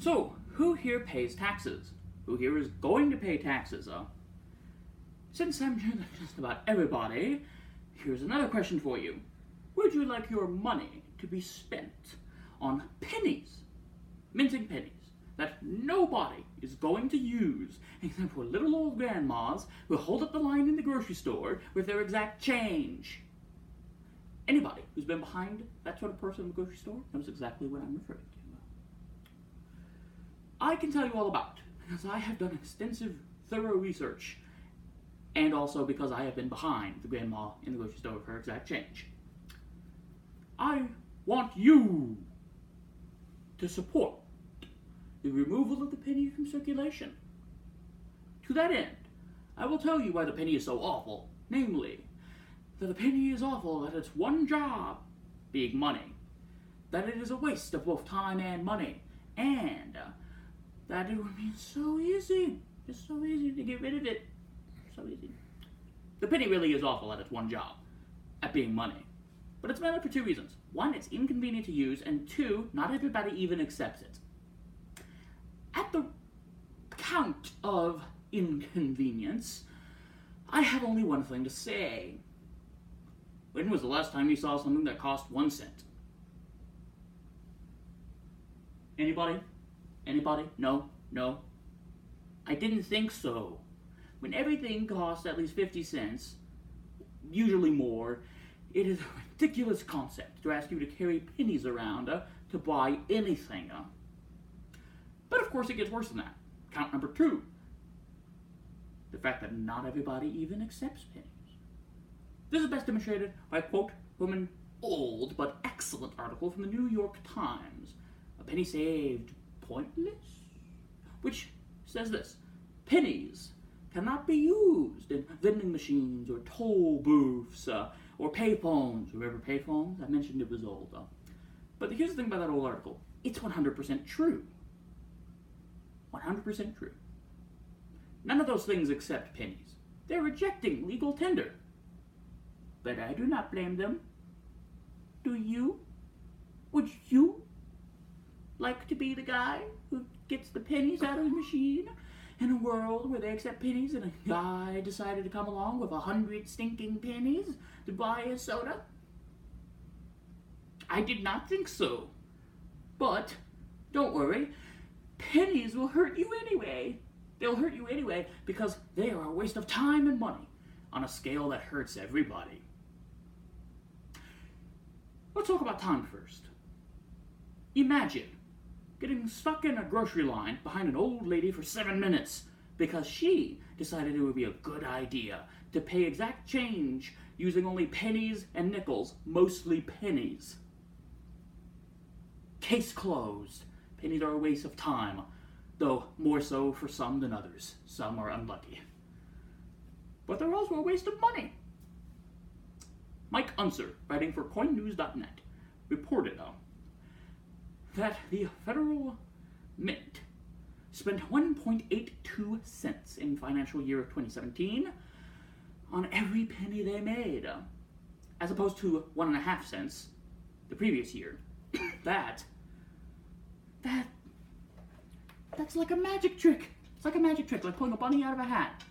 So, who here pays taxes? Who here is going to pay taxes? Since I'm sure that just about everybody, here's another question for you. Would you like your money to be spent on pennies, minting pennies, that nobody is going to use except for little old grandmas who hold up the line in the grocery store with their exact change? Anybody who's been behind that sort of person in the grocery store knows exactly what I'm referring to. I can tell you all about it because I have done extensive, thorough research, and also because I have been behind the grandma in the grocery store with her exact change. I want you to support the removal of the penny from circulation. To that end, I will tell you why the penny is so awful, namely, that the penny is awful at its one job, being money, that it is a waste of both time and money, and that it would be so easy, just so easy to get rid of it. So easy. The penny really is awful at its one job, at being money. But it's valid for two reasons. One, it's inconvenient to use, and two, not everybody even accepts it. At the count of inconvenience, I have only one thing to say. When was the last time you saw something that cost 1 cent? Anybody? Anybody? No? No? I didn't think so. When everything costs at least 50 cents, usually more, it is a ridiculous concept to ask you to carry pennies around to buy anything. But of course it gets worse than that. Count number 2. The fact that not everybody even accepts pennies. This is best demonstrated by a quote from an old but excellent article from the New York Times. A penny saved, pointless? Which says this: pennies cannot be used in vending machines or toll booths or payphones. Remember payphones? I mentioned it was old. But here's the thing about that old article. It's 100% true. 100% true. None of those things accept pennies. They're rejecting legal tender. But I do not blame them. Do you? Would you like to be the guy who gets the pennies out of the machine in a world where they accept pennies and a guy decided to come along with 100 stinking pennies to buy a soda? I did not think so. But don't worry, pennies will hurt you anyway. They'll hurt you anyway because they are a waste of time and money on a scale that hurts everybody. Let's talk about time first. Imagine getting stuck in a grocery line behind an old lady for 7 minutes because she decided it would be a good idea to pay exact change using only pennies and nickels, mostly pennies. Case closed. Pennies are a waste of time, though more so for some than others. Some are unlucky. But they're also a waste of money. Mike Unser, writing for CoinNews.net, reported that the Federal Mint spent 1.82 cents in financial year 2017 on every penny they made, as opposed to 1.5 cents the previous year. That's like a magic trick. It's like a magic trick, like pulling a bunny out of a hat.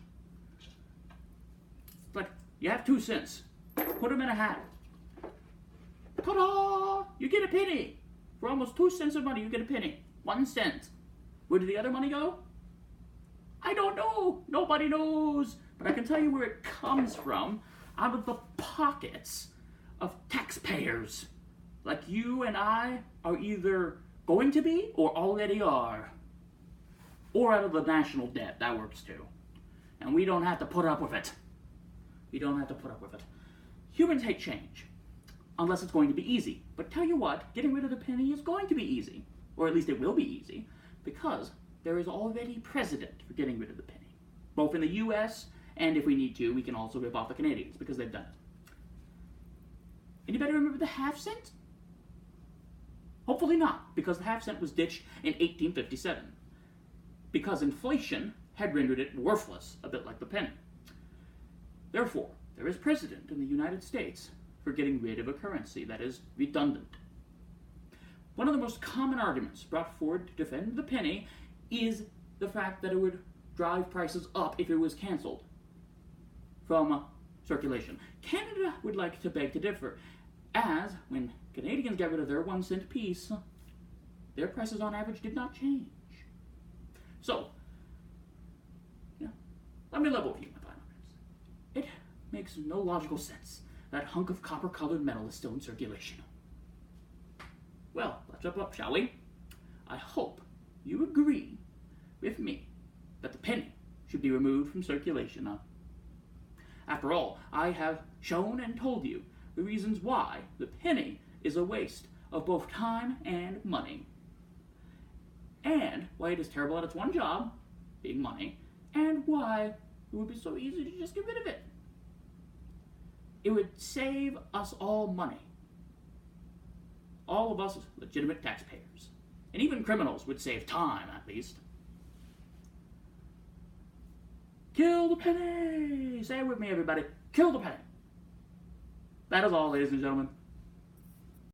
It's like, you have 2 cents. Put them in a hat. Ta-da! You get a penny. For almost 2 cents of money, you get a penny. 1 cent. Where did the other money go? I don't know. Nobody knows. But I can tell you where it comes from. Out of the pockets of taxpayers. Like you and I are either going to be or already are. Or out of the national debt. That works too. And we don't have to put up with it. We don't have to put up with it. Humans hate change, unless it's going to be easy. But tell you what, getting rid of the penny is going to be easy. Or at least it will be easy, because there is already precedent for getting rid of the penny. Both in the US, and if we need to, we can also rip off the Canadians, because they've done it. Anybody remember the half cent? Hopefully not, because the half cent was ditched in 1857. Because inflation had rendered it worthless, a bit like the penny. Therefore, there is precedent in the United States for getting rid of a currency that is redundant. One of the most common arguments brought forward to defend the penny is the fact that it would drive prices up if it was cancelled from circulation. Canada would like to beg to differ, as when Canadians got rid of their 1 cent piece, their prices on average did not change. So, let me level with you, my fine friends. It makes no logical sense that hunk of copper-colored metal is still in circulation. Well, let's wrap up, shall we? I hope you agree with me that the penny should be removed from circulation. After all, I have shown and told you the reasons why the penny is a waste of both time and money, and why it is terrible at its one job, being money, and why it would be so easy to just get rid of it. It would save us all money. All of us legitimate taxpayers. And even criminals would save time, at least. Kill the penny! Say it with me, everybody. Kill the penny! That is all, ladies and gentlemen.